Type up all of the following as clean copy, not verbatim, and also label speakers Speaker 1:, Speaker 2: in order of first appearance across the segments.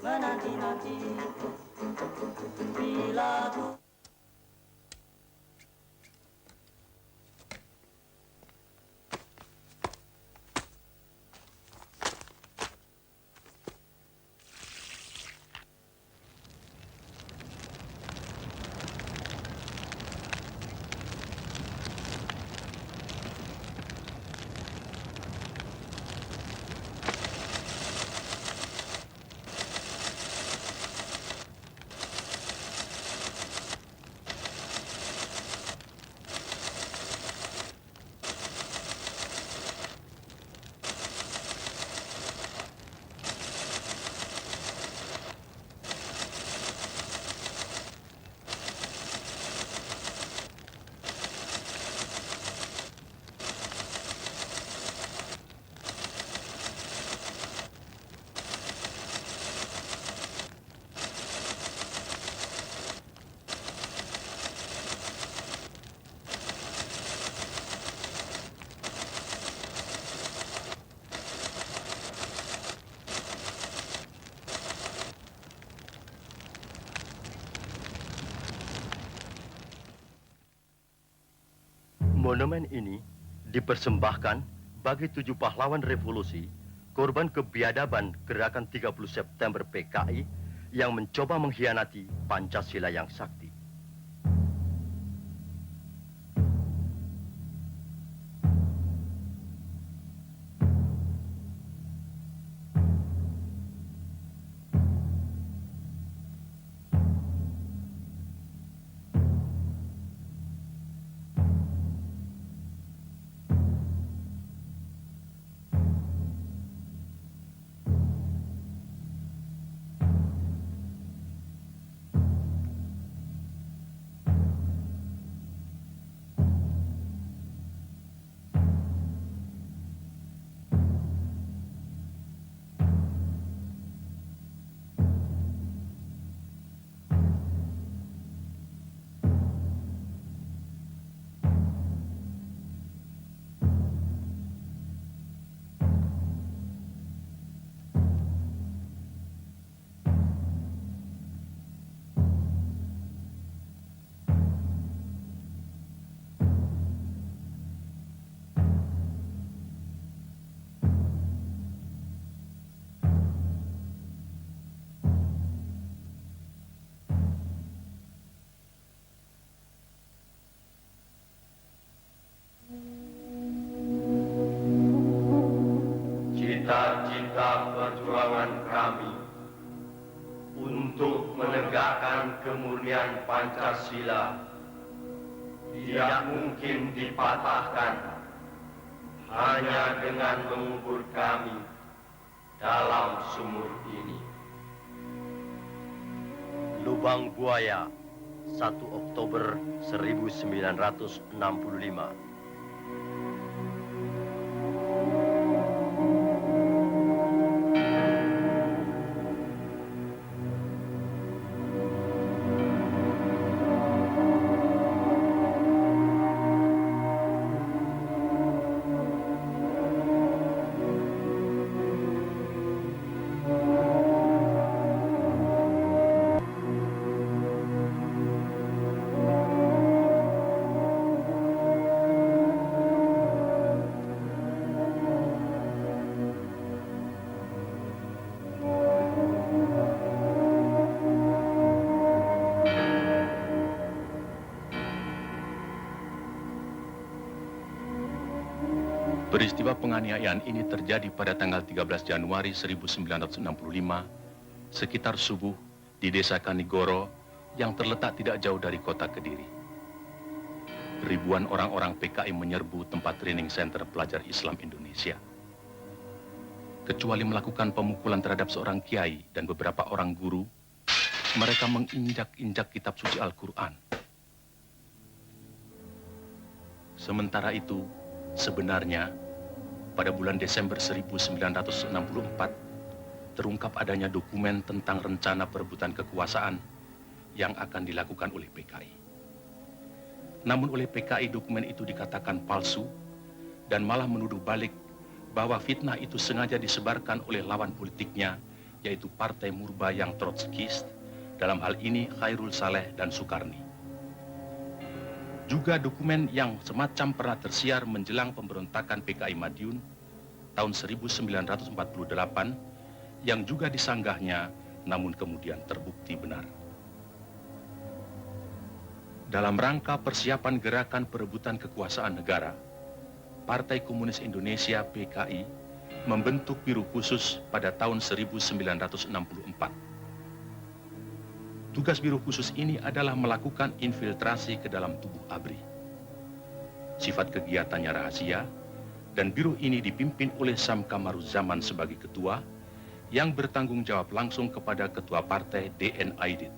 Speaker 1: menanti-nanti bila ku.
Speaker 2: Monumen ini dipersembahkan bagi 7 pahlawan revolusi, korban kebiadaban gerakan 30 September PKI yang mencoba mengkhianati Pancasila yang sakti. Cita-cita perjuangan kami untuk menegakkan kemurnian Pancasila tidak mungkin dipatahkan hanya dengan mengubur kami dalam sumur ini. Lubang Buaya, 1 Oktober 1965.
Speaker 3: Peristiwa penganiayaan ini terjadi pada tanggal 13 Januari 1965, sekitar subuh di Desa Kanigoro yang terletak tidak jauh dari kota Kediri. Ribuan orang-orang PKI menyerbu tempat training center pelajar Islam Indonesia. Kecuali melakukan pemukulan terhadap seorang kiai dan beberapa orang guru, mereka menginjak-injak kitab suci Al-Quran. Sementara itu, sebenarnya, pada bulan Desember 1964, terungkap adanya dokumen tentang rencana perebutan kekuasaan yang akan dilakukan oleh PKI. Namun oleh PKI dokumen itu dikatakan palsu dan malah menuduh balik bahwa fitnah itu sengaja disebarkan oleh lawan politiknya yaitu Partai Murba yang Trotskist, dalam hal ini Khairul Saleh dan Soekarni. Juga dokumen yang semacam pernah tersiar menjelang pemberontakan PKI Madiun tahun 1948 yang juga disanggahnya namun kemudian terbukti benar. Dalam rangka persiapan gerakan perebutan kekuasaan negara, Partai Komunis Indonesia PKI membentuk Biro Khusus pada tahun 1964. Tugas Biro Khusus ini adalah melakukan infiltrasi ke dalam tubuh ABRI. Sifat kegiatannya rahasia, dan biro ini dipimpin oleh Sam Kamaruzzaman sebagai ketua, yang bertanggung jawab langsung kepada ketua partai D.N. Aidit.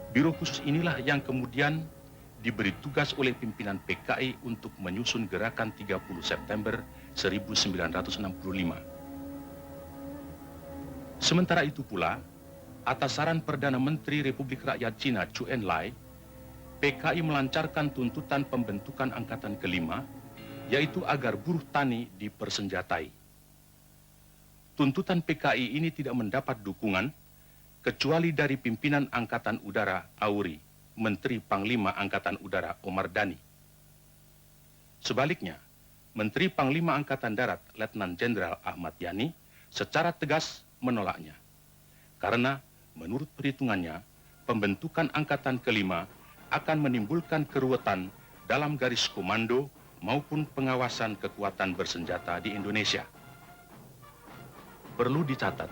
Speaker 3: Biro Khusus inilah yang kemudian diberi tugas oleh pimpinan PKI untuk menyusun gerakan 30 September 1965. Sementara itu pula, atas saran Perdana Menteri Republik Rakyat Cina Zhou Enlai, PKI melancarkan tuntutan pembentukan angkatan kelima, yaitu agar buruh tani dipersenjatai. Tuntutan PKI ini tidak mendapat dukungan kecuali dari pimpinan Angkatan Udara Auri, Menteri Panglima Angkatan Udara Omar Dhani. Sebaliknya, Menteri Panglima Angkatan Darat Letnan Jenderal Ahmad Yani secara tegas menolaknya. Karena menurut perhitungannya, pembentukan angkatan kelima akan menimbulkan keruwetan dalam garis komando maupun pengawasan kekuatan bersenjata di Indonesia. Perlu dicatat,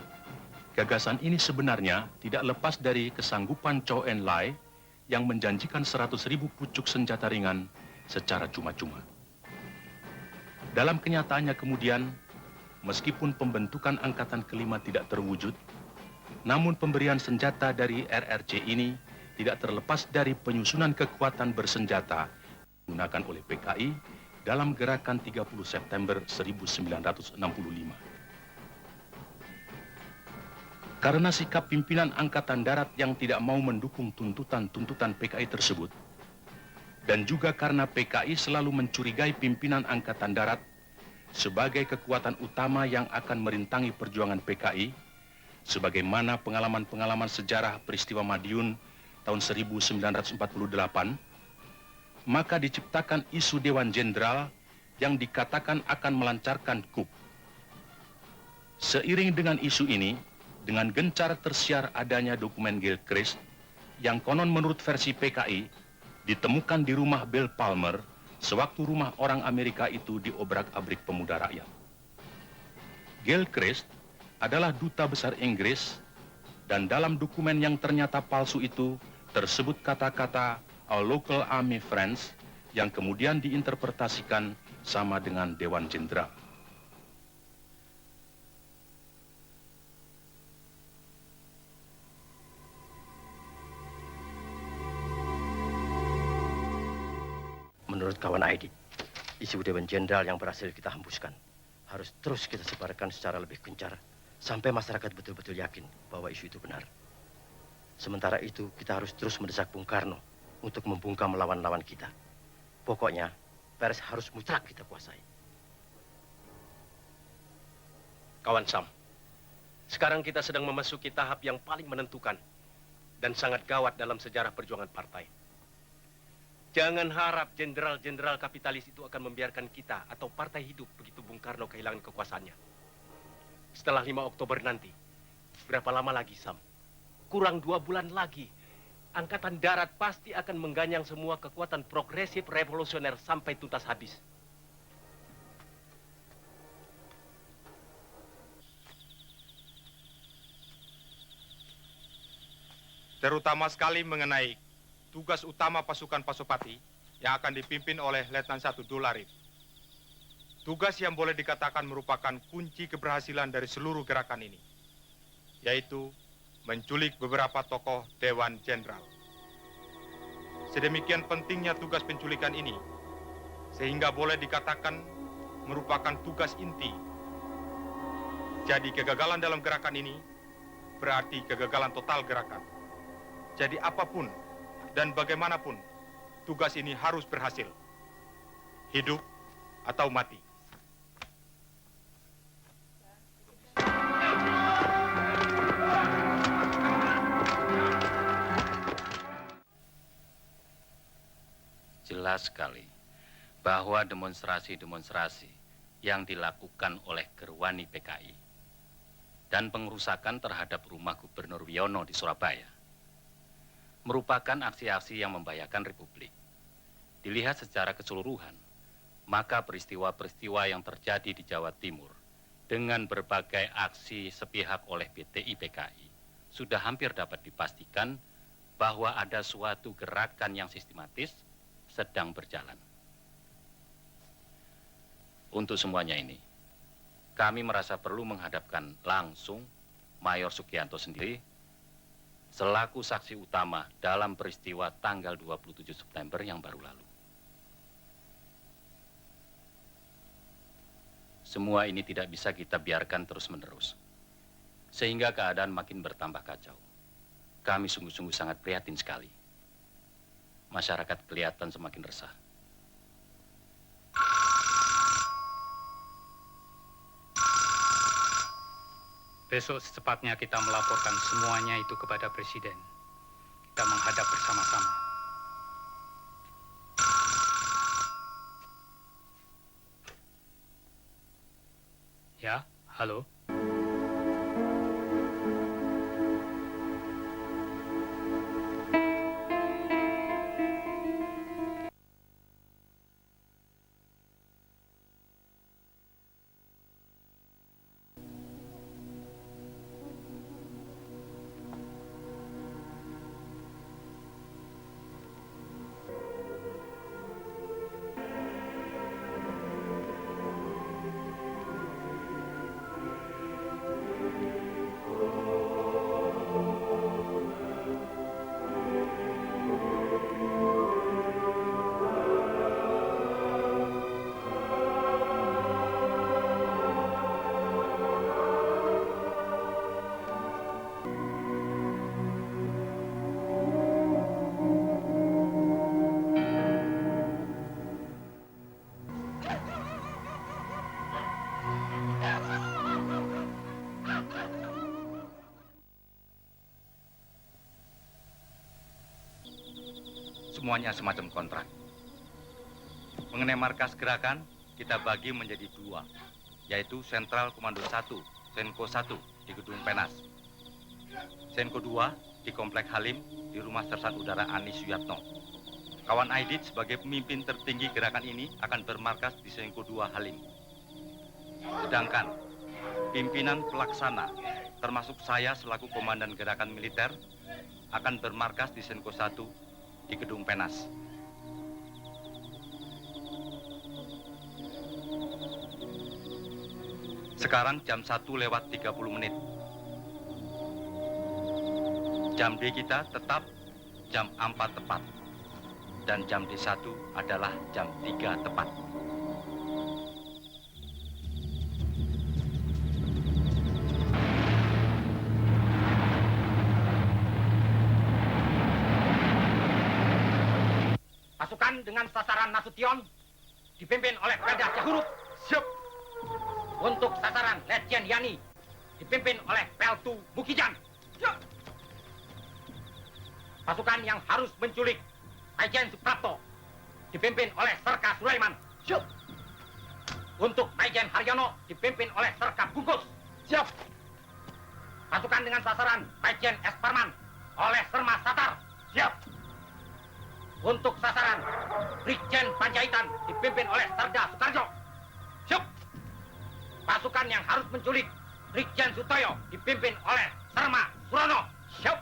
Speaker 3: gagasan ini sebenarnya tidak lepas dari kesanggupan Zhou Enlai yang menjanjikan 100.000 pucuk senjata ringan secara cuma-cuma. Dalam kenyataannya kemudian, meskipun pembentukan angkatan kelima tidak terwujud, namun pemberian senjata dari RRC ini tidak terlepas dari penyusunan kekuatan bersenjata digunakan oleh PKI dalam gerakan 30 September 1965. Karena sikap pimpinan Angkatan Darat yang tidak mau mendukung tuntutan-tuntutan PKI tersebut, dan juga karena PKI selalu mencurigai pimpinan Angkatan Darat sebagai kekuatan utama yang akan merintangi perjuangan PKI, sebagaimana pengalaman-pengalaman sejarah peristiwa Madiun tahun 1948, maka diciptakan isu Dewan Jenderal yang dikatakan akan melancarkan coup. Seiring dengan isu ini, dengan gencar tersiar adanya dokumen Gilchrist yang konon menurut versi PKI ditemukan di rumah Bill Palmer sewaktu rumah orang Amerika itu diobrak-abrik pemuda rakyat. Gilchrist adalah duta besar Inggris, dan dalam dokumen yang ternyata palsu itu tersebut kata-kata "Our local army friends" yang kemudian diinterpretasikan sama dengan Dewan Jenderal.
Speaker 2: Menurut kawan Aidit, isu Dewan Jenderal yang berhasil kita hembuskan harus terus kita sebarkan secara lebih gencar sampai masyarakat betul-betul yakin bahwa isu itu benar. Sementara itu, kita harus terus mendesak Bung Karno untuk membungkam lawan-lawan kita. Pokoknya, pers harus mutlak kita kuasai.
Speaker 1: Kawan Sam, sekarang kita sedang memasuki tahap yang paling menentukan dan sangat gawat dalam sejarah perjuangan partai. Jangan harap jenderal-jenderal kapitalis itu akan membiarkan kita atau partai hidup begitu Bung Karno kehilangan kekuasaannya. Setelah 5 Oktober nanti, berapa lama lagi, Sam? Kurang 2 bulan lagi. Angkatan Darat pasti akan mengganyang semua kekuatan progresif revolusioner sampai tuntas habis.
Speaker 4: Terutama sekali mengenai tugas utama pasukan Pasopati yang akan dipimpin oleh Letnan 1 Dul Arif. Tugas yang boleh dikatakan merupakan kunci keberhasilan dari seluruh gerakan ini, yaitu menculik beberapa tokoh Dewan Jenderal. Sedemikian pentingnya tugas penculikan ini, sehingga boleh dikatakan merupakan tugas inti. Jadi kegagalan dalam gerakan ini berarti kegagalan total gerakan. Jadi apapun dan bagaimanapun, tugas ini harus berhasil. Hidup atau mati.
Speaker 3: jelas sekali bahwa demonstrasi-demonstrasi yang dilakukan oleh Gerwani PKI dan pengerusakan terhadap rumah Gubernur Wiono di Surabaya merupakan aksi-aksi yang membahayakan Republik. Dilihat secara keseluruhan, maka peristiwa-peristiwa yang terjadi di Jawa Timur dengan berbagai aksi sepihak oleh BTI PKI sudah hampir dapat dipastikan bahwa ada suatu gerakan yang sistematis sedang berjalan. Untuk semuanya ini, kami merasa perlu menghadapkan langsung Mayor Sugianto sendiri selaku saksi utama dalam peristiwa tanggal 27 September yang baru lalu. Semua ini tidak bisa kita biarkan terus-menerus, sehingga keadaan makin bertambah kacau. Kami sungguh-sungguh sangat prihatin sekali. Masyarakat kelihatan semakin resah.
Speaker 5: Besok secepatnya kita melaporkan semuanya itu kepada Presiden. Kita menghadap bersama-sama. Ya, halo.
Speaker 6: Semuanya semacam kontrak. Mengenai markas gerakan, kita bagi menjadi dua, yaitu Sentral Komando 1, Senko 1 di Gedung Penas. Senko 2 di Komplek Halim di Rumah Sersan Udara Ani Suyatno. Kawan Aidit sebagai pemimpin tertinggi gerakan ini akan bermarkas di Senko 2 Halim. Sedangkan pimpinan pelaksana, termasuk saya selaku komandan gerakan militer, akan bermarkas di Senko 1 di Gedung Penas. Sekarang jam 1:30. Jam D kita tetap jam 4 tepat. Dan jam D1 adalah jam 3 tepat.
Speaker 7: Pasukan dengan sasaran Nasution dipimpin oleh Pelda Cahuruk. Siap. Untuk sasaran Letjen Yani dipimpin oleh Peltu Bukijan. Siap. Pasukan yang harus menculik Maijen Suprapto dipimpin oleh Serka Sulaiman. Siap. Untuk Maijen Haryono dipimpin oleh Serka Bungkus. Siap. Pasukan dengan sasaran Maijen Esparman oleh Serma Satar. Siap. Untuk sasaran Brigjen Panjaitan dipimpin oleh Sarda Sukarjo. Siap. Pasukan yang harus menculik Brigjen Sutoyo dipimpin oleh Sarma Surono. Siap.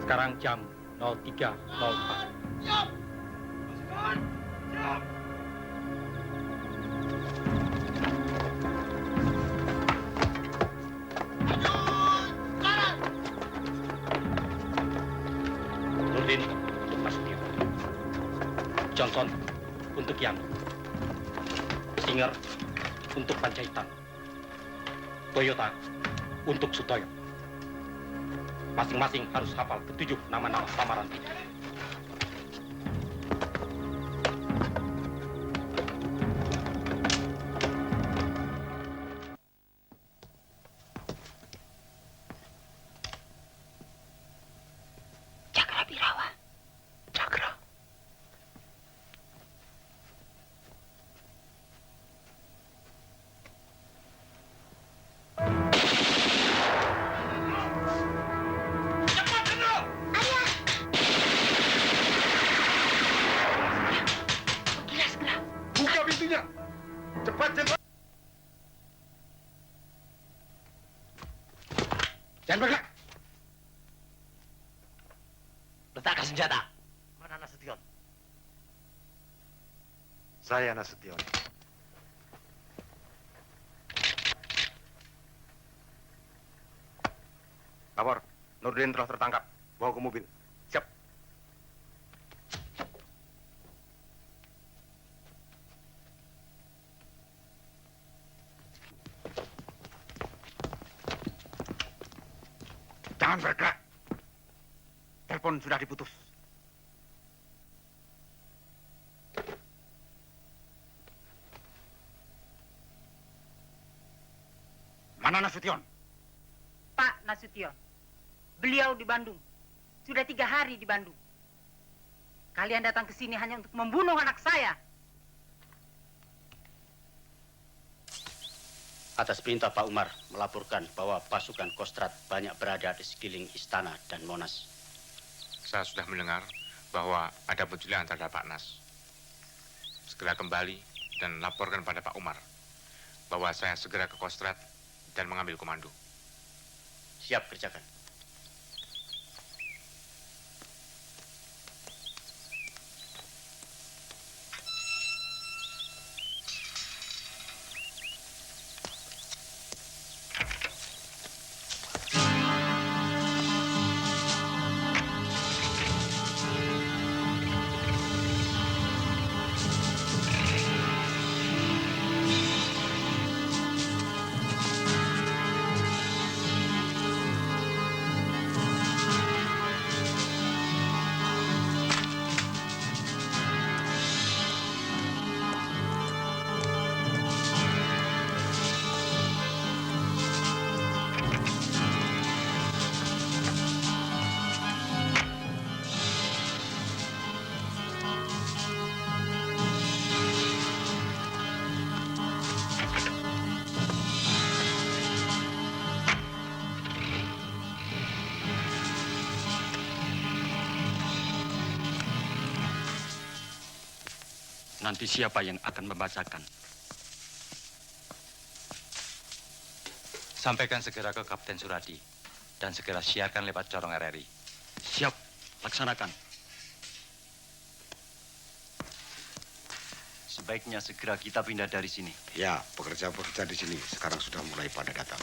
Speaker 5: Sekarang jam 03.04.
Speaker 7: Siap. Pasukan. Siap.
Speaker 5: Nurdin untuk Pasukian. Johnson untuk Yan. Singer untuk Panjaitan.
Speaker 7: Toyota untuk Sutoyo. Masing-masing harus hafal ketujuh nama-nama samaran.
Speaker 8: Cakrabirawa.
Speaker 2: Cakra.
Speaker 8: Gila segera.
Speaker 4: Buka pintunya. Cepat, Jenderal.
Speaker 7: Jangan bergerak.
Speaker 9: Letakkan senjata. Mana Nasution?
Speaker 10: Saya Nasution.
Speaker 4: Lapor, Nurdin telah tertangkap. Bawa ke mobil. Siap.
Speaker 10: Jangan bergerak. Telepon sudah diputus. Mana Nasution?
Speaker 8: Pak Nasution, beliau di Bandung. Sudah 3 hari di Bandung. Kalian datang ke sini hanya untuk membunuh anak saya.
Speaker 7: Atas perintah Pak Umar melaporkan bahwa pasukan Kostrad banyak berada di sekeliling istana dan Monas.
Speaker 4: Saya sudah mendengar bahwa ada penculikan terhadap Pak Nas. Segera kembali dan laporkan pada Pak Umar bahwa saya segera ke Kostrad dan mengambil komando.
Speaker 7: Siap kerjakan.
Speaker 3: Nanti siapa yang akan membacakan?
Speaker 6: Sampaikan segera ke Kapten Suradi dan segera siarkan lewat corong RRI.
Speaker 3: Siap, laksanakan.
Speaker 2: Sebaiknya segera kita pindah dari sini.
Speaker 10: Ya, pekerja-pekerja di sini sekarang sudah mulai pada datang.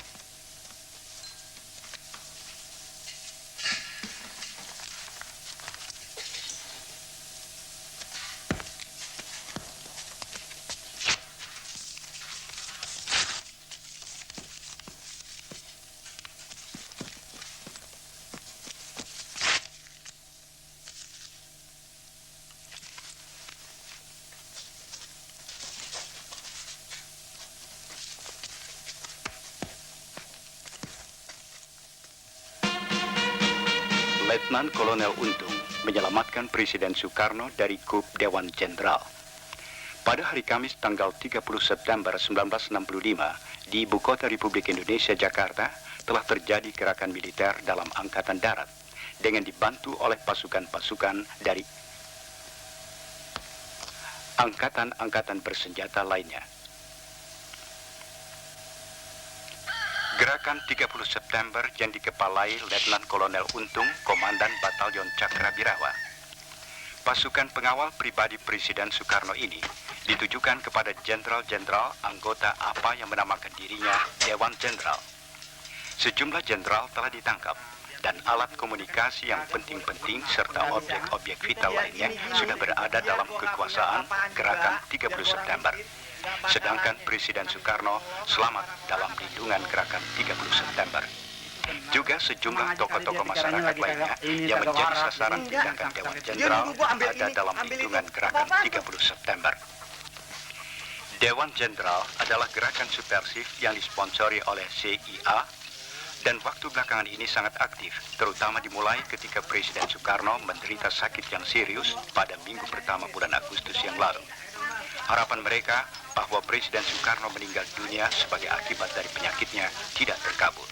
Speaker 11: Letnan Kolonel Untung menyelamatkan Presiden Soekarno dari kup Dewan Jenderal. Pada hari Kamis tanggal 30 September 1965 di Ibu Kota Republik Indonesia, Jakarta, telah terjadi gerakan militer dalam Angkatan Darat dengan dibantu oleh pasukan-pasukan dari angkatan-angkatan bersenjata lainnya. Gerakan 30 September yang dikepalai Letnan Kolonel Untung, Komandan Batalion Cakrabirawa. Pasukan pengawal pribadi Presiden Soekarno ini ditujukan kepada jenderal-jenderal anggota apa yang menamakan dirinya Dewan Jenderal. Sejumlah jenderal telah ditangkap dan alat komunikasi yang penting-penting serta objek-objek vital lainnya sudah berada dalam kekuasaan Gerakan 30 September. sedangkan Presiden Soekarno selamat dalam lindungan gerakan 30 September. Juga sejumlah tokoh-tokoh masyarakat lainnya yang menjadi sasaran tindakan Dewan Jenderal ada dalam lindungan gerakan 30 September. Dewan Jenderal adalah gerakan subversif yang disponsori oleh CIA dan waktu belakangan ini sangat aktif, terutama dimulai ketika Presiden Soekarno menderita sakit yang serius pada minggu pertama bulan Agustus yang lalu. Harapan mereka bahwa Presiden Soekarno meninggal dunia sebagai akibat dari penyakitnya tidak terkabul.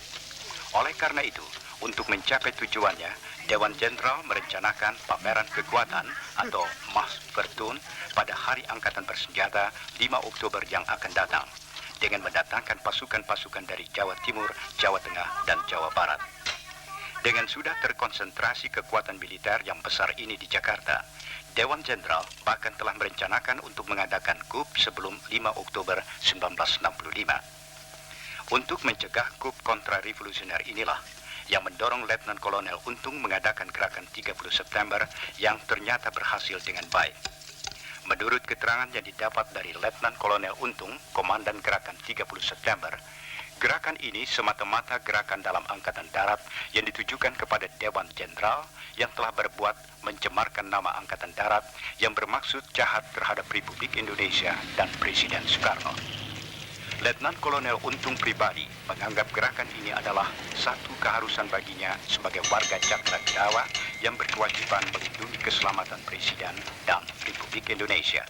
Speaker 11: Oleh karena itu, untuk mencapai tujuannya, Dewan Jenderal merencanakan pameran kekuatan atau Marsvertun pada Hari Angkatan Bersenjata 5 Oktober yang akan datang, dengan mendatangkan pasukan-pasukan dari Jawa Timur, Jawa Tengah, dan Jawa Barat. Dengan sudah terkonsentrasi kekuatan militer yang besar ini di Jakarta, Dewan Jenderal bahkan telah merencanakan untuk mengadakan coup sebelum 5 Oktober 1965. Untuk mencegah coup kontra-revolusioner inilah yang mendorong Letnan Kolonel Untung mengadakan gerakan 30 September yang ternyata berhasil dengan baik. Menurut keterangan yang didapat dari Letnan Kolonel Untung, Komandan Gerakan 30 September, gerakan ini semata-mata gerakan dalam Angkatan Darat yang ditujukan kepada Dewan Jenderal yang telah berbuat mencemarkan nama Angkatan Darat yang bermaksud jahat terhadap Republik Indonesia dan Presiden Soekarno. Letnan Kolonel Untung pribadi menganggap gerakan ini adalah satu keharusan baginya sebagai warga Cakrabirawa yang berkewajiban melindungi keselamatan Presiden dan Republik Indonesia.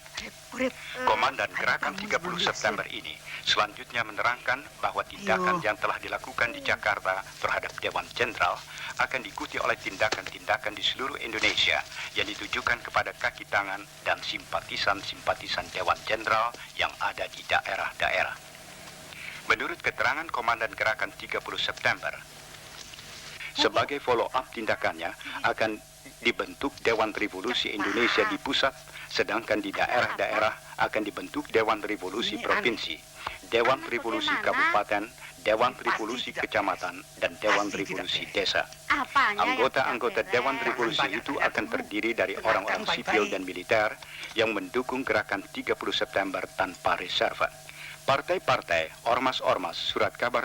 Speaker 11: Komandan Gerakan 30 September ini selanjutnya menerangkan bahwa tindakan yang telah dilakukan di Jakarta terhadap Dewan Jenderal akan diikuti oleh tindakan-tindakan di seluruh Indonesia yang ditujukan kepada kaki tangan dan simpatisan-simpatisan Dewan Jenderal yang ada di daerah-daerah. Menurut keterangan Komandan Gerakan 30 September, sebagai follow-up tindakannya akan dibentuk Dewan Revolusi Indonesia di pusat, sedangkan di daerah-daerah akan dibentuk Dewan Revolusi Provinsi, Dewan Revolusi Kabupaten, Dewan Revolusi Kecamatan, dan Dewan Revolusi Desa. Anggota-anggota Dewan Revolusi itu akan terdiri dari orang-orang sipil dan militer yang mendukung Gerakan 30 September tanpa reserve. Partai-partai, ormas-ormas, surat kabar,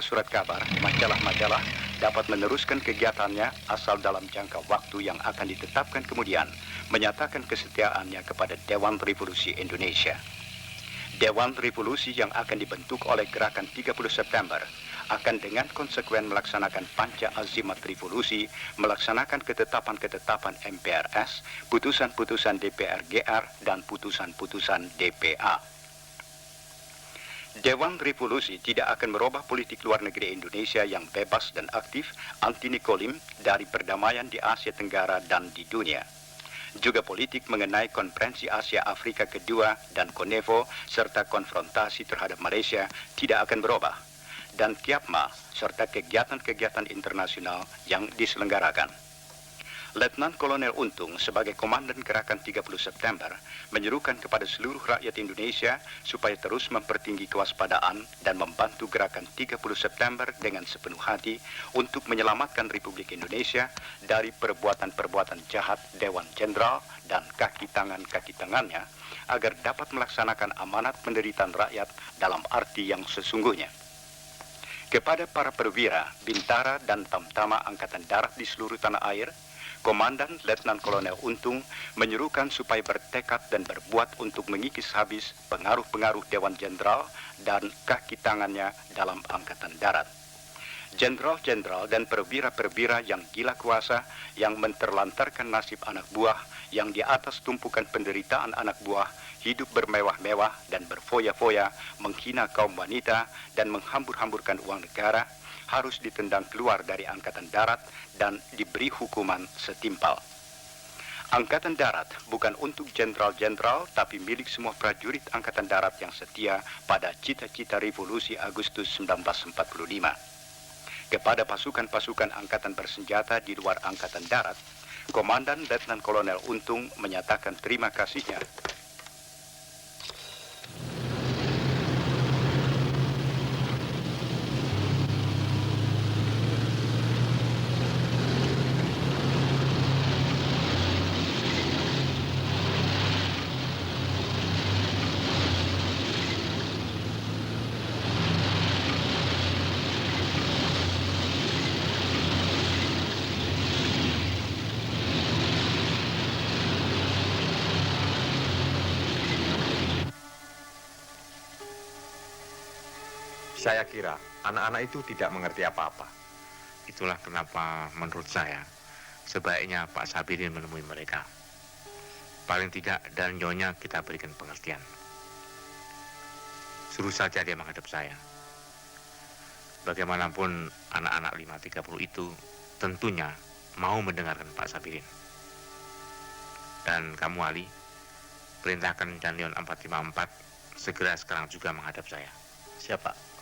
Speaker 11: majalah-majalah dapat meneruskan kegiatannya asal dalam jangka waktu yang akan ditetapkan kemudian menyatakan kesetiaannya kepada Dewan Revolusi Indonesia. Dewan Revolusi yang akan dibentuk oleh Gerakan 30 September akan dengan konsekuen melaksanakan panca azimat revolusi, melaksanakan ketetapan-ketetapan MPRS, putusan-putusan DPR GR, dan putusan-putusan DPA. Dewan Revolusi tidak akan merubah politik luar negeri Indonesia yang bebas dan aktif anti-Nikolim dari perdamaian di Asia Tenggara dan di dunia. Juga politik mengenai Konferensi Asia Afrika kedua dan Konevo serta konfrontasi terhadap Malaysia tidak akan berubah. Dan Kiapma serta kegiatan-kegiatan internasional yang diselenggarakan. Letnan Kolonel Untung sebagai Komandan Gerakan 30 September menyerukan kepada seluruh rakyat Indonesia supaya terus mempertinggi kewaspadaan dan membantu Gerakan 30 September dengan sepenuh hati untuk menyelamatkan Republik Indonesia dari perbuatan-perbuatan jahat Dewan Jenderal dan kaki tangannya agar dapat melaksanakan amanat penderitaan rakyat dalam arti yang sesungguhnya. Kepada para perwira, bintara, dan tamtama Angkatan Darat di seluruh tanah air, Komandan Letnan Kolonel Untung menyerukan supaya bertekad dan berbuat untuk mengikis habis pengaruh-pengaruh Dewan Jenderal dan kaki tangannya dalam Angkatan Darat. Jenderal-jenderal dan perwira-perwira yang gila kuasa yang menterlantarkan nasib anak buah yang di atas tumpukan penderitaan anak buah hidup bermewah-mewah dan berfoya-foya, menghina kaum wanita dan menghambur-hamburkan uang negara, harus ditendang keluar dari Angkatan Darat dan diberi hukuman setimpal. Angkatan Darat bukan untuk jenderal-jenderal, tapi milik semua prajurit Angkatan Darat yang setia pada cita-cita revolusi Agustus 1945. Kepada pasukan-pasukan angkatan bersenjata di luar Angkatan Darat, Komandan Letnan Kolonel Untung menyatakan terima kasihnya
Speaker 4: Saya kira anak-anak itu tidak mengerti apa-apa. Itulah kenapa menurut saya sebaiknya Pak Sabirin menemui mereka. Paling tidak dan nyonya kita berikan pengertian. Suruh saja dia menghadap saya. Bagaimanapun anak-anak 530 itu tentunya mau mendengarkan Pak Sabirin. Dan kamu Ali, perintahkan Danlion 454 segera sekarang juga menghadap saya.
Speaker 2: Siapa?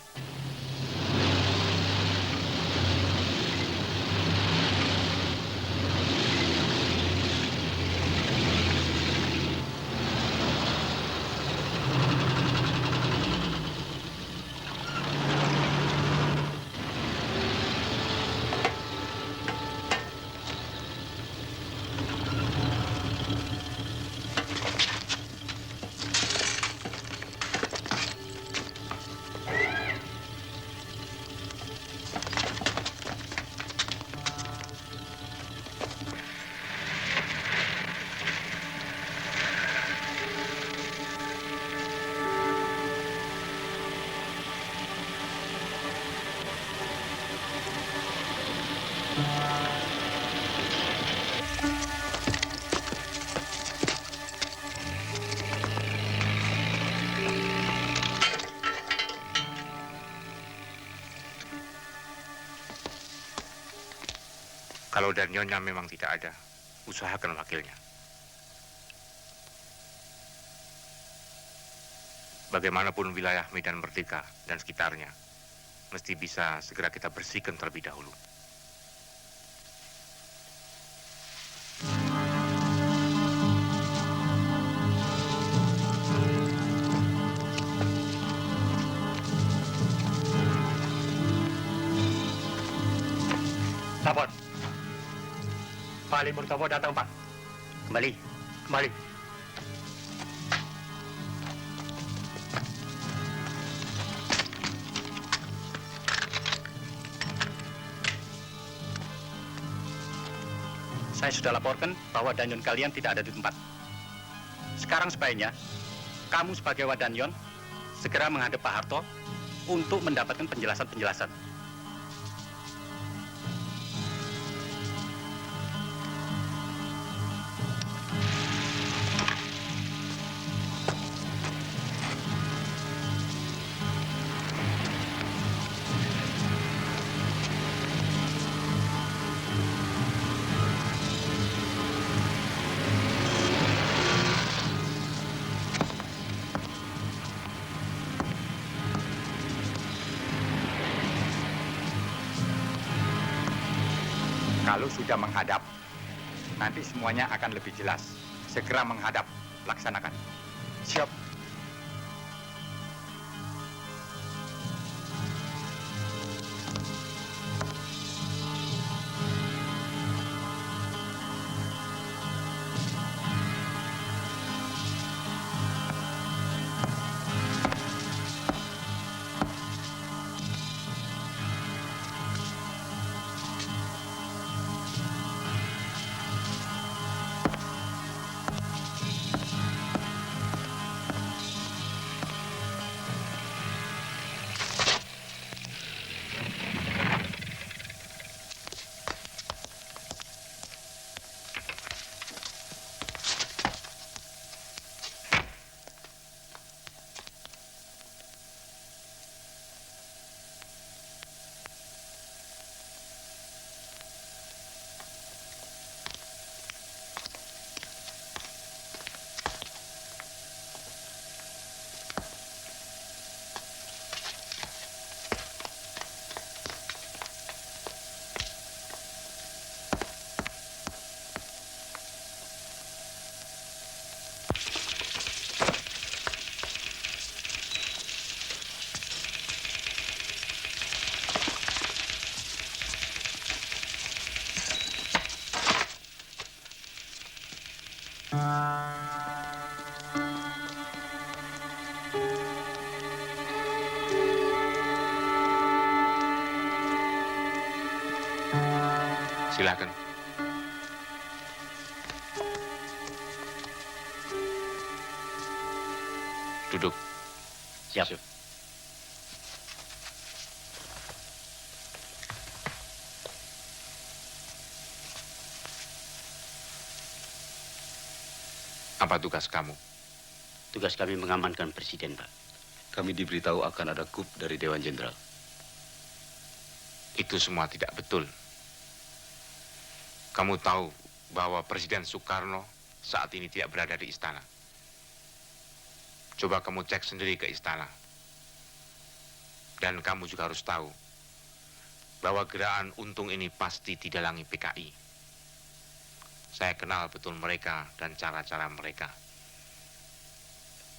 Speaker 4: Kalau Danlionnya memang tidak ada, usahakan wakilnya. Bagaimanapun wilayah Medan Merdeka dan sekitarnya, mesti bisa segera kita bersihkan terlebih dahulu.
Speaker 1: Sabot. Pak Ali Murtomo datang, Pak.
Speaker 2: Kembali.
Speaker 1: Kembali.
Speaker 5: Saya sudah laporkan bahwa Danyon kalian tidak ada di tempat. Sekarang sebaiknya kamu sebagai Wadanyon segera menghadap Pak Harto untuk mendapatkan penjelasan-penjelasan.
Speaker 10: Kalau sudah menghadap, nanti semuanya akan lebih jelas. Segera menghadap, laksanakan.
Speaker 1: Siap.
Speaker 4: Silakan. Duduk.
Speaker 2: Siap.
Speaker 12: Apa tugas kamu?
Speaker 13: Tugas kami mengamankan Presiden, Pak.
Speaker 3: Kami diberitahu akan ada coup dari Dewan Jenderal.
Speaker 12: Itu semua tidak betul. Kamu tahu bahwa Presiden Soekarno saat ini tidak berada di istana. Coba kamu cek sendiri ke istana. Dan kamu juga harus tahu bahwa gerakan Untung ini pasti didalangi PKI. Saya kenal betul mereka dan cara-cara mereka.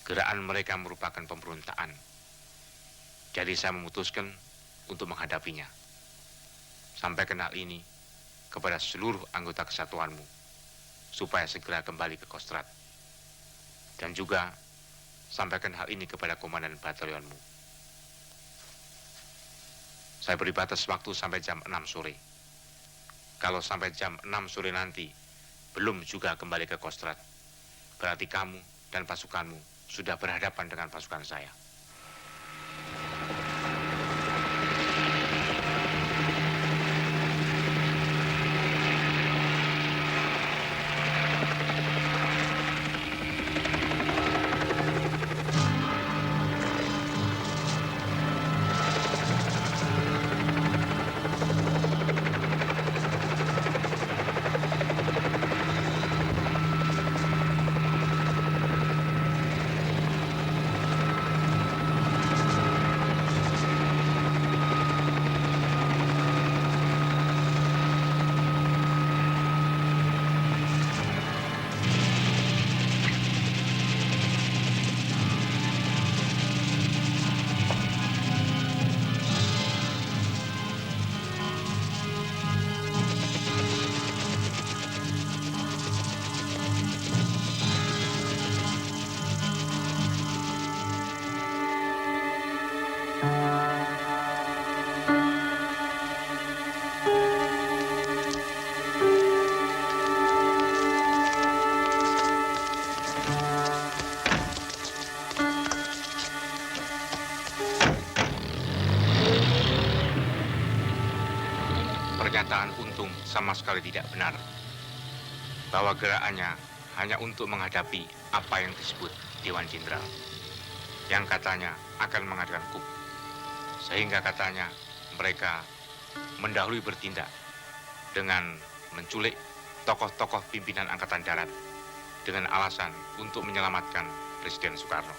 Speaker 12: Gerakan mereka merupakan pemberontakan. Jadi saya memutuskan untuk menghadapinya. Sampaikan hal ini kepada seluruh anggota kesatuanmu, supaya segera kembali ke Kostrad. Dan juga sampaikan hal ini kepada komandan batalionmu. Saya beri batas waktu sampai jam 6 sore. Kalau sampai jam 6 sore nanti belum juga kembali ke Kostrad, berarti kamu dan pasukanmu sudah berhadapan dengan pasukan saya. Pernyataan Untung sama sekali tidak benar. Bahwa gerakannya hanya untuk menghadapi apa yang disebut Dewan Jenderal. Yang katanya akan mengadakan coup. Sehingga katanya mereka mendahului bertindak dengan menculik tokoh-tokoh pimpinan Angkatan Darat dengan alasan untuk menyelamatkan Presiden Soekarno.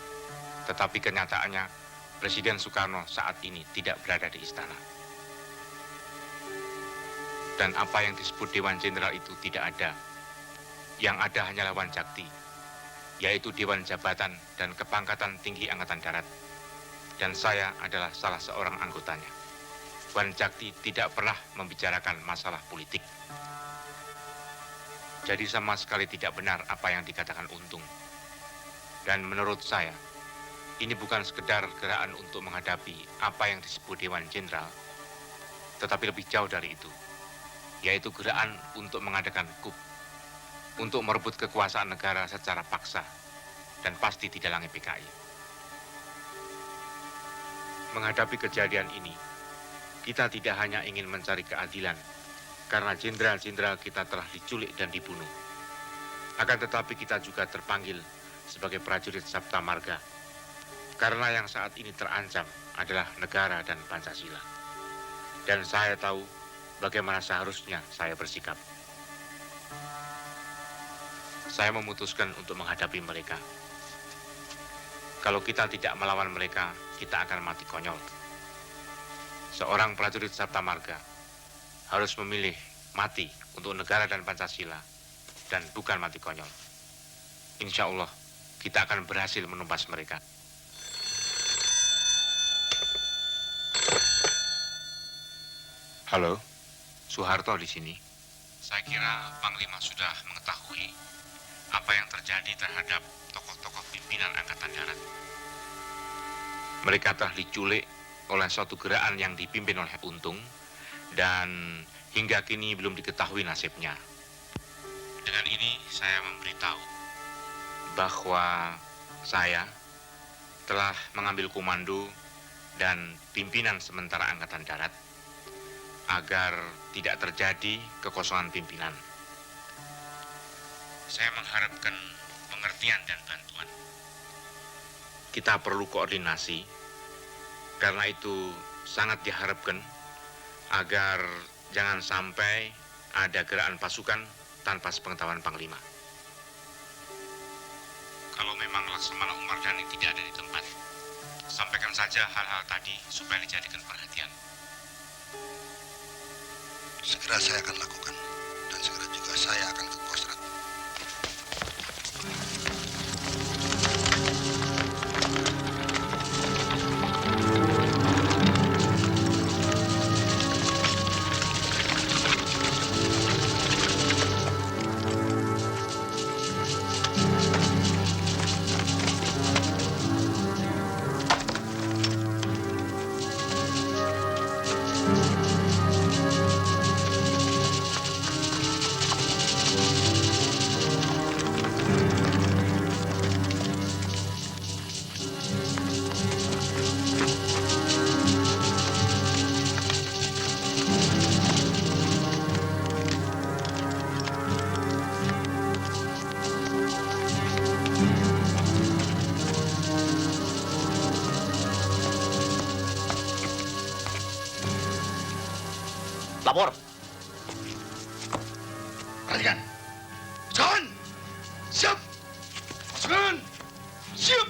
Speaker 12: Tetapi kenyataannya Presiden Soekarno saat ini tidak berada di istana. Dan apa yang disebut Dewan Jenderal itu tidak ada. Yang ada hanyalah Wanjakti, yaitu Dewan Jabatan dan Kepangkatan Tinggi Angkatan Darat. Dan saya adalah salah seorang anggotanya. Wanjakti tidak pernah membicarakan masalah politik. Jadi sama sekali tidak benar apa yang dikatakan Untung. Dan menurut saya, ini bukan sekedar gerakan untuk menghadapi apa yang disebut Dewan Jenderal, tetapi lebih jauh dari itu, yaitu gerakan untuk mengadakan coup, untuk merebut kekuasaan negara secara paksa, dan pasti didalangi PKI. Menghadapi kejadian ini, kita tidak hanya ingin mencari keadilan, karena jenderal-jenderal kita telah diculik dan dibunuh. Akan tetapi kita juga terpanggil sebagai prajurit Sabta Marga, karena yang saat ini terancam adalah negara dan Pancasila. Dan saya tahu bagaimana seharusnya saya bersikap. Saya memutuskan untuk menghadapi mereka. Kalau kita tidak melawan mereka, kita akan mati konyol. Seorang prajurit Sabta Marga harus memilih mati untuk negara dan Pancasila, dan bukan mati konyol. Insya Allah, kita akan berhasil menumpas mereka. Halo, Soeharto di sini. Saya kira Panglima sudah mengetahui apa yang terjadi terhadap tokoh-tokoh pimpinan Angkatan Darat. Mereka telah diculik oleh suatu gerakan yang dipimpin oleh Untung, dan hingga kini belum diketahui nasibnya. Dengan ini saya memberitahu bahwa saya telah mengambil komando dan pimpinan sementara Angkatan Darat agar tidak terjadi kekosongan pimpinan. Saya mengharapkan pengertian dan bantuan. Kita perlu koordinasi, karena itu sangat diharapkan agar jangan sampai ada gerakan pasukan tanpa sepengetahuan Panglima. Kalau memang Laksamana Umar Dhani tidak ada di tempat, sampaikan saja hal-hal tadi supaya dijadikan perhatian.
Speaker 14: Segera saya akan lakukan, dan segera juga saya akan ke Kostrad.
Speaker 9: Lapor.
Speaker 14: Perhatikan. Pasukan! Siap! Pasukan! Siap!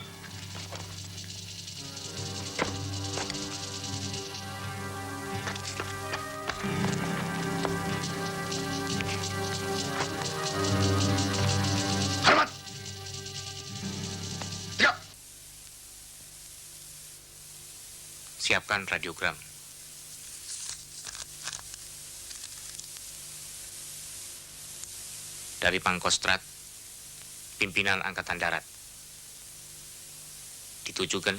Speaker 14: Hormat! Tegak!
Speaker 12: Siapkan radiogram. Dari Pangkostrat, pimpinan Angkatan Darat. Ditujukan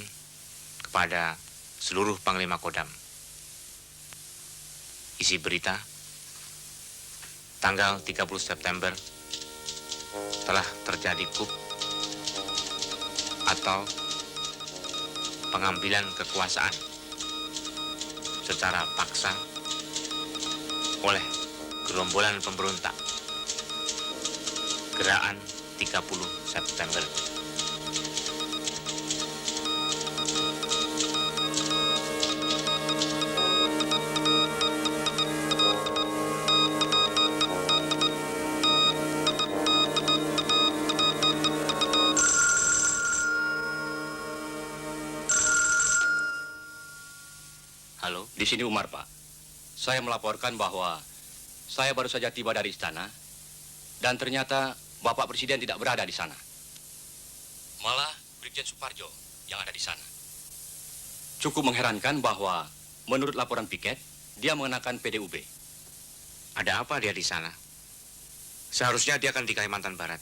Speaker 12: kepada seluruh Panglima Kodam. Isi berita, tanggal 30 September telah terjadi coup atau pengambilan kekuasaan secara paksa oleh gerombolan pemberontak. Gerakan 30 September.
Speaker 5: Halo, di sini Umar, Pak. Saya melaporkan bahwa saya baru saja tiba dari istana dan ternyata Bapak Presiden tidak berada di sana. Malah Brigjen Suparjo yang ada di sana. Cukup mengherankan bahwa menurut laporan piket, dia mengenakan PDUB.
Speaker 12: Ada apa dia di sana? Seharusnya dia akan di Kalimantan Barat.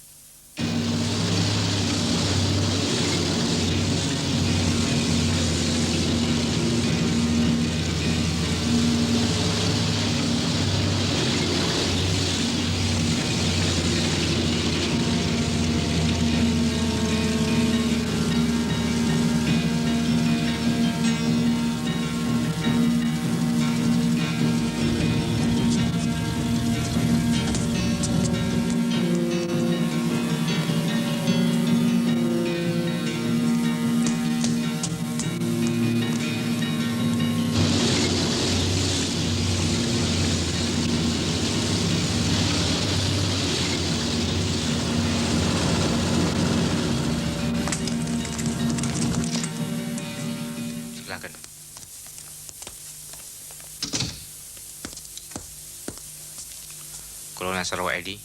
Speaker 12: Kolonel Sarwo Edi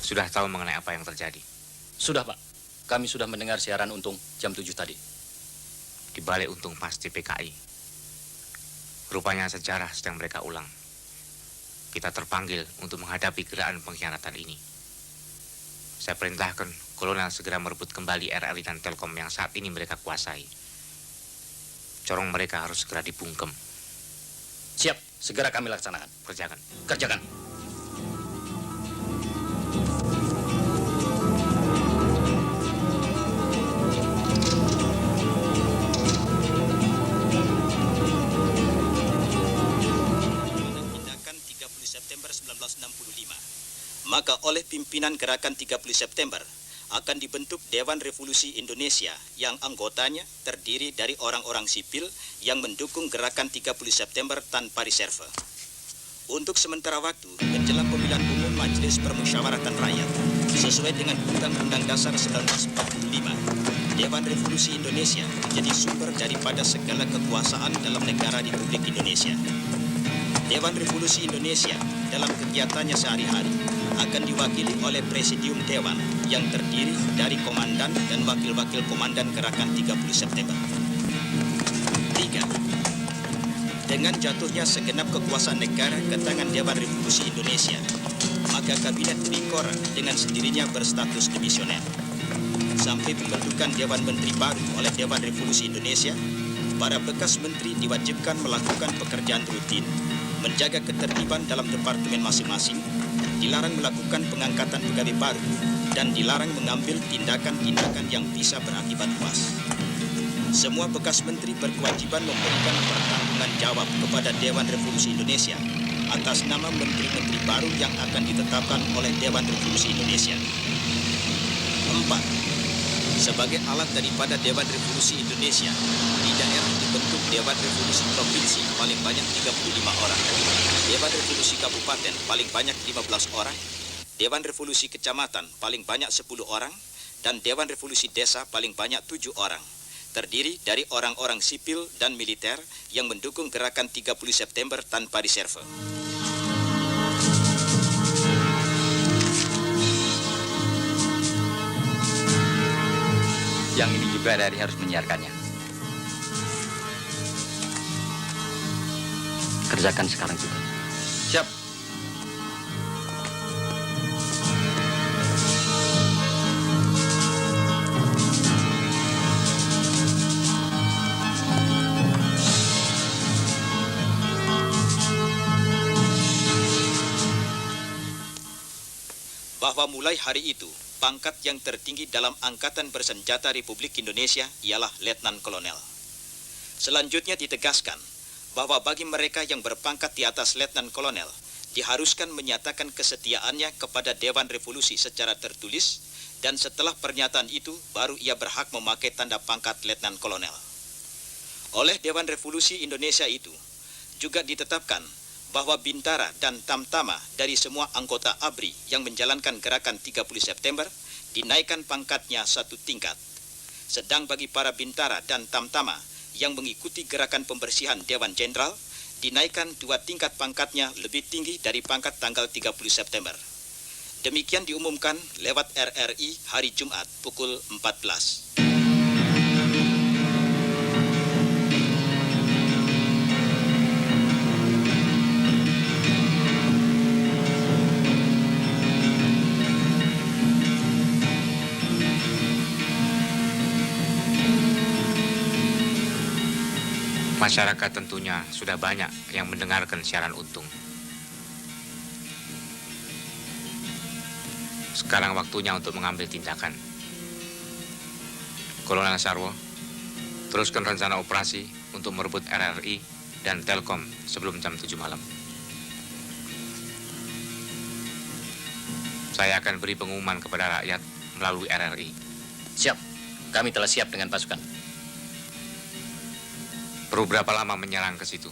Speaker 12: sudah tahu mengenai apa yang terjadi.
Speaker 5: Sudah, Pak. Kami sudah mendengar siaran Untung jam 7 tadi.
Speaker 12: Di balik Untung pasti PKI. Rupanya sejarah sedang mereka ulang. Kita terpanggil untuk menghadapi gerakan pengkhianatan ini. Saya perintahkan Kolonel segera merebut kembali RRI dan Telkom yang saat ini mereka kuasai. Corong mereka harus segera dibungkem.
Speaker 5: Siap, segera kami laksanakan.
Speaker 12: Kerjakan.
Speaker 5: Kerjakan.
Speaker 15: Maka oleh pimpinan gerakan 30 September akan dibentuk Dewan Revolusi Indonesia yang anggotanya terdiri dari orang-orang sipil yang mendukung gerakan 30 September tanpa reserve. Untuk sementara waktu, menjelang pemilihan umum Majelis Permusyawaratan Rakyat, sesuai dengan Undang-Undang Dasar 1945, Dewan Revolusi Indonesia menjadi sumber daripada segala kekuasaan dalam negara Republik Indonesia. Dewan Revolusi Indonesia dalam kegiatannya sehari-hari akan diwakili oleh Presidium Dewan yang terdiri dari komandan dan wakil-wakil komandan gerakan 30 September. 3. Dengan jatuhnya segenap kekuasaan negara ke tangan Dewan Revolusi Indonesia, maka Kabinet Trikora dengan sendirinya berstatus dimisioner. Sampai pembentukan Dewan Menteri baru oleh Dewan Revolusi Indonesia, para bekas menteri diwajibkan melakukan pekerjaan rutin, menjaga ketertiban dalam departemen masing-masing, dilarang melakukan pengangkatan pegawai baru, dan dilarang mengambil tindakan-tindakan yang bisa berakibat luas. Semua bekas menteri berkewajiban memberikan pertanggungan jawab kepada Dewan Revolusi Indonesia atas nama menteri-menteri baru yang akan ditetapkan oleh Dewan Revolusi Indonesia. 4. Sebagai alat daripada Dewan Revolusi Indonesia, di daerah dibentuk Dewan Revolusi Provinsi paling banyak 35 orang, Dewan Revolusi Kabupaten paling banyak 15 orang, Dewan Revolusi Kecamatan paling banyak 10 orang, dan Dewan Revolusi Desa paling banyak 7 orang. Terdiri dari orang-orang sipil dan militer yang mendukung gerakan 30 September tanpa reserve.
Speaker 10: Yang ini juga RRI harus menyiarkannya.
Speaker 5: Kerjakan sekarang juga.
Speaker 10: Siap.
Speaker 15: Bahwa mulai hari itu, pangkat yang tertinggi dalam Angkatan Bersenjata Republik Indonesia ialah Letnan Kolonel. Selanjutnya ditegaskan bahwa bagi mereka yang berpangkat di atas Letnan Kolonel, diharuskan menyatakan kesetiaannya kepada Dewan Revolusi secara tertulis, dan setelah pernyataan itu baru ia berhak memakai tanda pangkat Letnan Kolonel. Oleh Dewan Revolusi Indonesia itu, juga ditetapkan bahwa Bintara dan Tamtama dari semua anggota ABRI yang menjalankan gerakan 30 September dinaikkan pangkatnya 1 tingkat. Sedang bagi para Bintara dan Tamtama yang mengikuti gerakan pembersihan Dewan Jenderal dinaikkan 2 tingkat pangkatnya lebih tinggi dari pangkat tanggal 30 September. Demikian diumumkan lewat RRI hari Jumat pukul 14.
Speaker 12: Masyarakat tentunya sudah banyak yang mendengarkan siaran Untung. Sekarang waktunya untuk mengambil tindakan. Kolonel Sarwo, teruskan rencana operasi untuk merebut RRI dan Telkom sebelum jam 7 malam. Saya akan beri pengumuman kepada rakyat melalui RRI.
Speaker 5: Siap, kami telah siap dengan pasukan.
Speaker 12: Perlu berapa lama menyerang ke situ?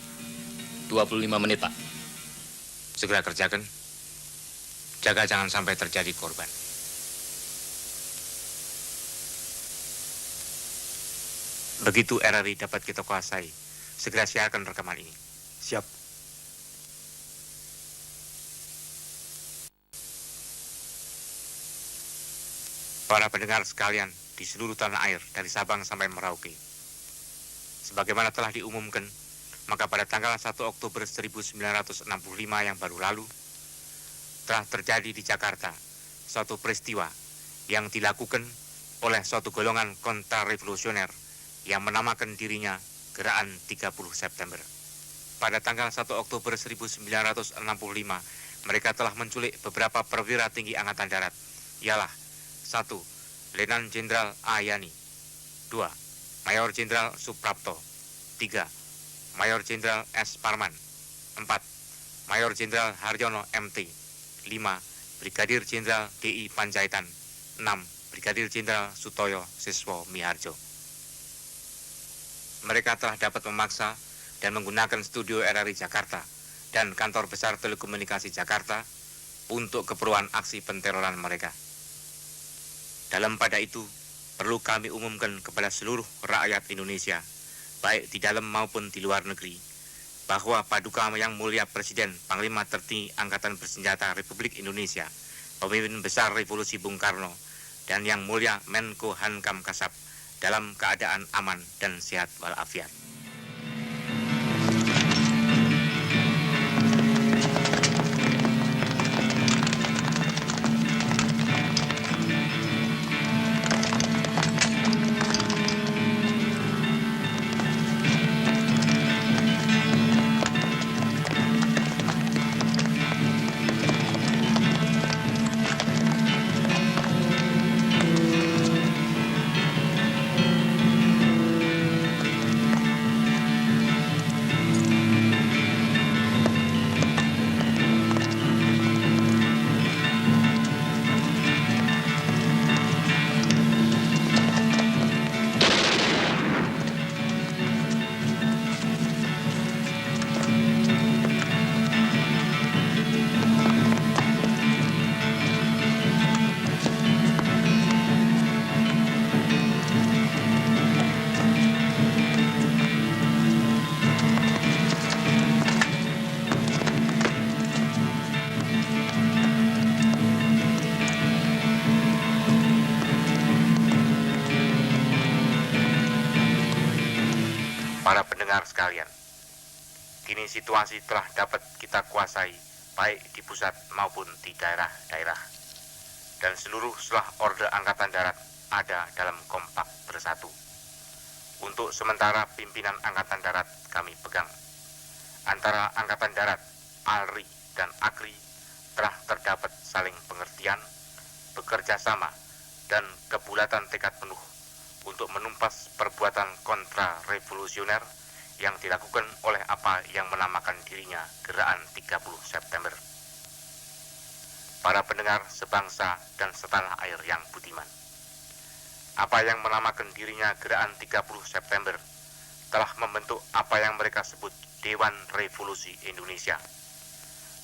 Speaker 5: 25 menit, Pak.
Speaker 12: Segera kerjakan. Jaga jangan sampai terjadi korban. Begitu RRI dapat kita kuasai, segera siarkan rekaman ini.
Speaker 14: Siap.
Speaker 12: Para pendengar sekalian di seluruh tanah air dari Sabang sampai Merauke. Sebagaimana telah diumumkan, maka pada tanggal 1 Oktober 1965 yang baru lalu, telah terjadi di Jakarta suatu peristiwa yang dilakukan oleh suatu golongan kontrarevolusioner yang menamakan dirinya Gerakan 30 September. Pada tanggal 1 Oktober 1965, mereka telah menculik beberapa perwira tinggi Angkatan Darat, ialah 1. Letnan Jenderal A. Yani, 2. Mayor Jenderal Suprapto, 3. Mayor Jenderal S. Parman, 4. Mayor Jenderal Haryono MT, 5. Brigadir Jenderal D.I. Panjaitan, 6. Brigadir Jenderal Sutoyo Siswo Miharjo. Mereka telah dapat memaksa dan menggunakan studio RRI Jakarta dan kantor besar telekomunikasi Jakarta untuk keperluan aksi penteroran mereka. Dalam pada itu, perlu kami umumkan kepada seluruh rakyat Indonesia, baik di dalam maupun di luar negeri, bahwa Paduka Yang Mulia Presiden Panglima Tertinggi Angkatan Bersenjata Republik Indonesia, Pemimpin Besar Revolusi Bung Karno, dan Yang Mulia Menko Hankam Kasab dalam keadaan aman dan sehat walafiat. Para pendengar sekalian, kini situasi telah dapat kita kuasai baik di pusat maupun di daerah-daerah. Dan seluruh selah Orde Angkatan Darat ada dalam kompak bersatu. Untuk sementara pimpinan Angkatan Darat kami pegang. Antara Angkatan Darat, ALRI, dan AKRI telah terdapat saling pengertian, bekerja sama, dan kebulatan tekad penuh untuk menumpas perbuatan kontra-revolusioner yang dilakukan oleh apa yang menamakan dirinya Gerakan 30 September. Para pendengar sebangsa dan setanah air yang budiman, apa yang menamakan dirinya Gerakan 30 September telah membentuk apa yang mereka sebut Dewan Revolusi Indonesia.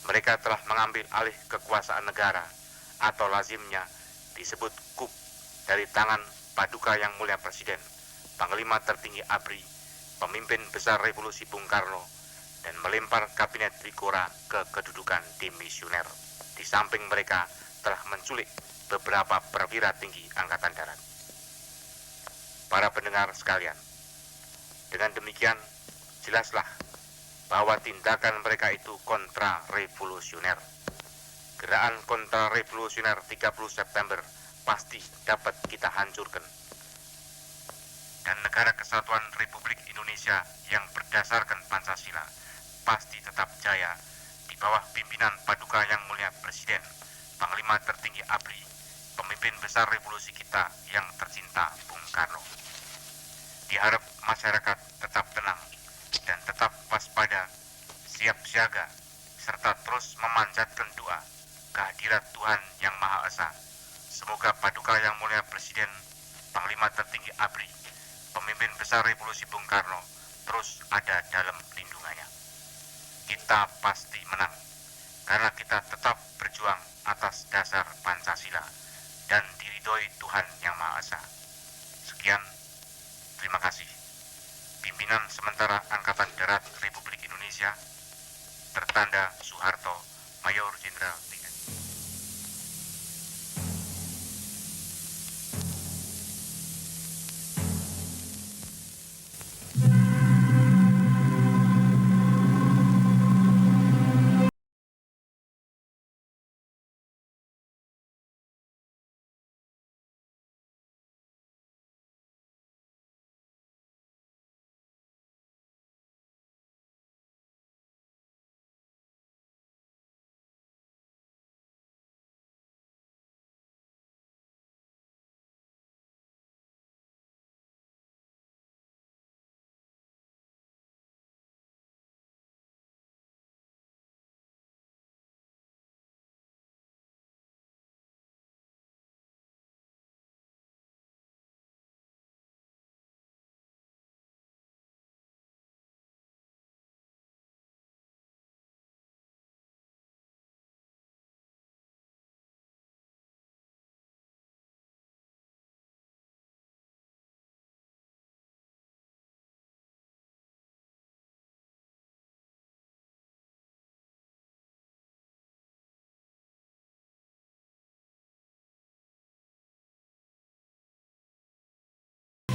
Speaker 12: Mereka telah mengambil alih kekuasaan negara atau lazimnya disebut KUP dari tangan Paduka Yang Mulia Presiden, Panglima Tertinggi ABRI, Pemimpin Besar Revolusi Bung Karno, dan melempar kabinet Trikora ke kedudukan demisioner. Di samping mereka telah menculik beberapa perwira tinggi Angkatan Darat. Para pendengar sekalian, dengan demikian jelaslah bahwa tindakan mereka itu kontra-revolusioner. Gerakan kontra-revolusioner 30 September pasti dapat kita hancurkan. Dan negara kesatuan Republik Indonesia yang berdasarkan Pancasila pasti tetap jaya di bawah pimpinan Paduka Yang Mulia Presiden, Panglima Tertinggi ABRI, Pemimpin Besar Revolusi kita yang tercinta Bung Karno. Diharap masyarakat tetap tenang dan tetap waspada, siap siaga, serta terus memanjatkan doa kehadirat Tuhan Yang Maha Esa. Semoga Paduka Yang Mulia Presiden, Panglima Tertinggi ABRI, Pemimpin Besar Revolusi Bung Karno terus ada dalam lindungannya. Kita pasti menang, karena kita tetap berjuang atas dasar Pancasila dan diridhoi Tuhan Yang Maha Esa. Sekian, terima kasih. Pimpinan Sementara Angkatan Darat Republik Indonesia, tertanda Soeharto, Mayor Jenderal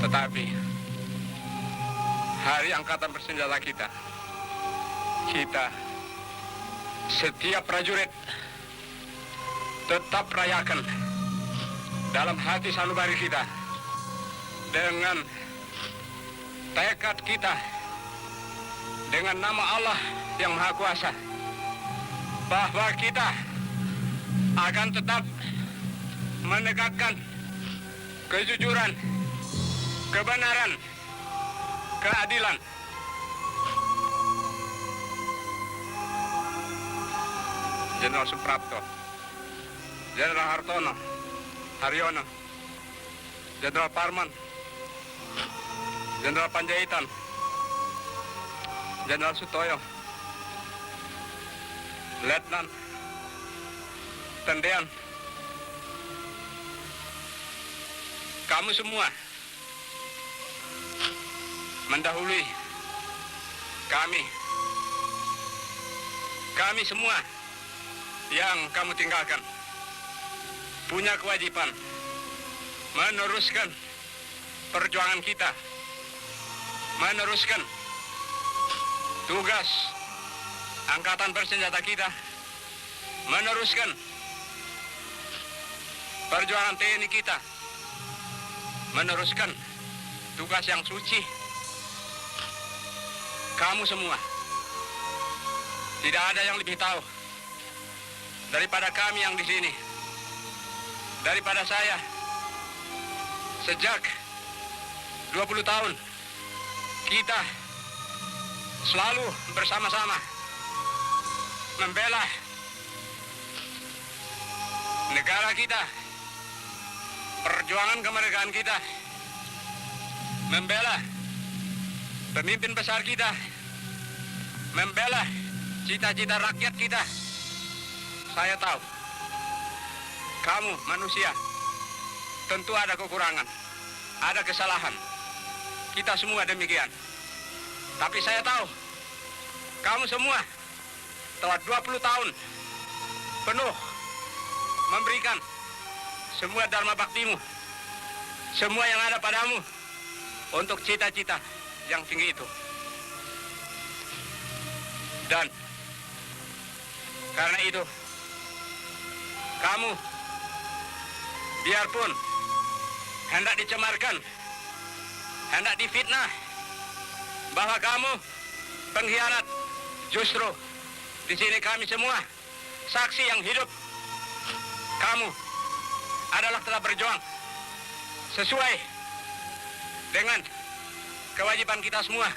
Speaker 12: Tetapi Hari Angkatan Bersenjata kita, setiap prajurit tetap rayakan dalam hati sanubari kita dengan tekad kita, dengan nama Allah yang Maha Kuasa, bahwa kita akan tetap menegakkan kejujuran, kebenaran, keadilan. Jenderal Suprapto, Jenderal Hartono, Haryono, Jenderal Parman, Jenderal Panjaitan, Jenderal Sutoyo, Letnan Tendean, kamu semua mendahului kami semua yang kamu tinggalkan punya kewajiban meneruskan perjuangan kita, meneruskan tugas Angkatan Bersenjata kita, meneruskan perjuangan TNI kita, meneruskan tugas yang suci. Kamu semua, tidak ada yang lebih tahu daripada kami yang di sini, daripada saya. Sejak 20 tahun, kita selalu bersama-sama membela negara kita, perjuangan kemerdekaan kita, membela pemimpin besar kita, membela cita-cita rakyat kita. Saya tahu, kamu manusia tentu ada kekurangan, ada kesalahan. Kita semua demikian. Tapi saya tahu, kamu semua telah 20 tahun penuh memberikan semua dharma baktimu, semua yang ada padamu untuk cita-cita yang tinggi itu. Dan karena itu, kamu biarpun hendak dicemarkan, hendak difitnah bahwa kamu pengkhianat, justru di sini kami semua saksi yang hidup. Kamu adalah telah berjuang sesuai dengan kewajiban kita semua,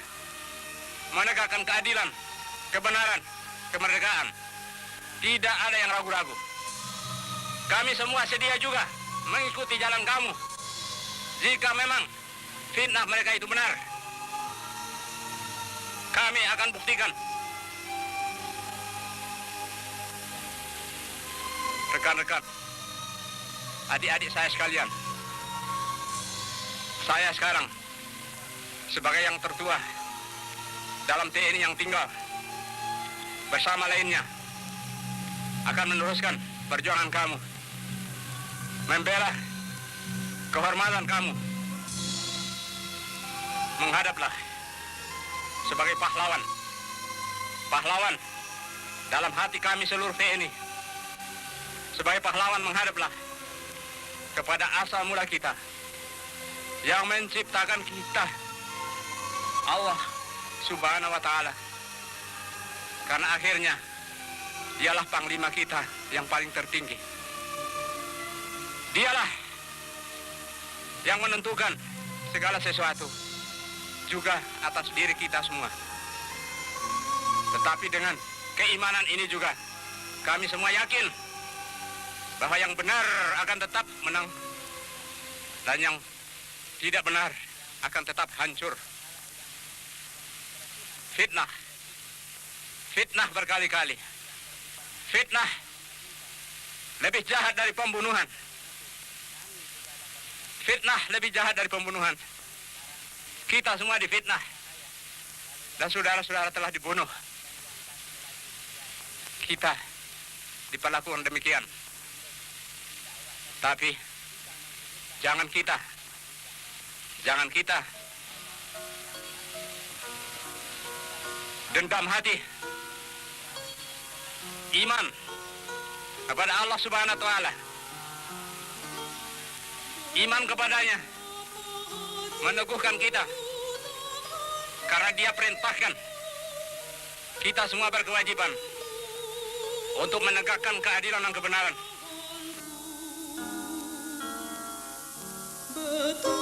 Speaker 12: menegakkan keadilan, kebenaran, kemerdekaan. Tidak ada yang ragu-ragu. Kami semua sedia juga mengikuti jalan kamu. Jika memang fitnah mereka itu benar, kami akan buktikan. Rekan-rekan, adik-adik saya sekalian, saya sekarang sebagai yang tertua dalam TNI yang tinggal bersama lainnya akan meneruskan perjuangan kamu, membela kehormatan kamu. Menghadaplah sebagai pahlawan, pahlawan dalam hati kami seluruh TNI. Sebagai pahlawan menghadaplah kepada asal mula kita yang menciptakan kita, Allah Subhanahu wa Ta'ala. Karena akhirnya dialah panglima kita yang paling tertinggi. Dialah yang menentukan segala sesuatu, juga atas diri kita semua. Tetapi dengan keimanan ini juga kami semua yakin bahwa yang benar akan tetap menang dan yang tidak benar akan tetap hancur. Fitnah, fitnah berkali-kali. Fitnah lebih jahat dari pembunuhan. Fitnah lebih jahat dari pembunuhan. Kita semua difitnah dan saudara-saudara telah dibunuh. Kita diperlakukan demikian. Tapi jangan kita
Speaker 16: Jangan kita dendam hati. Iman kepada Allah Subhanahu wa taala. Iman kepadanya meneguhkan kita. Karena dia perintahkan, kita semua berkewajiban untuk menegakkan keadilan dan kebenaran.
Speaker 17: Betul.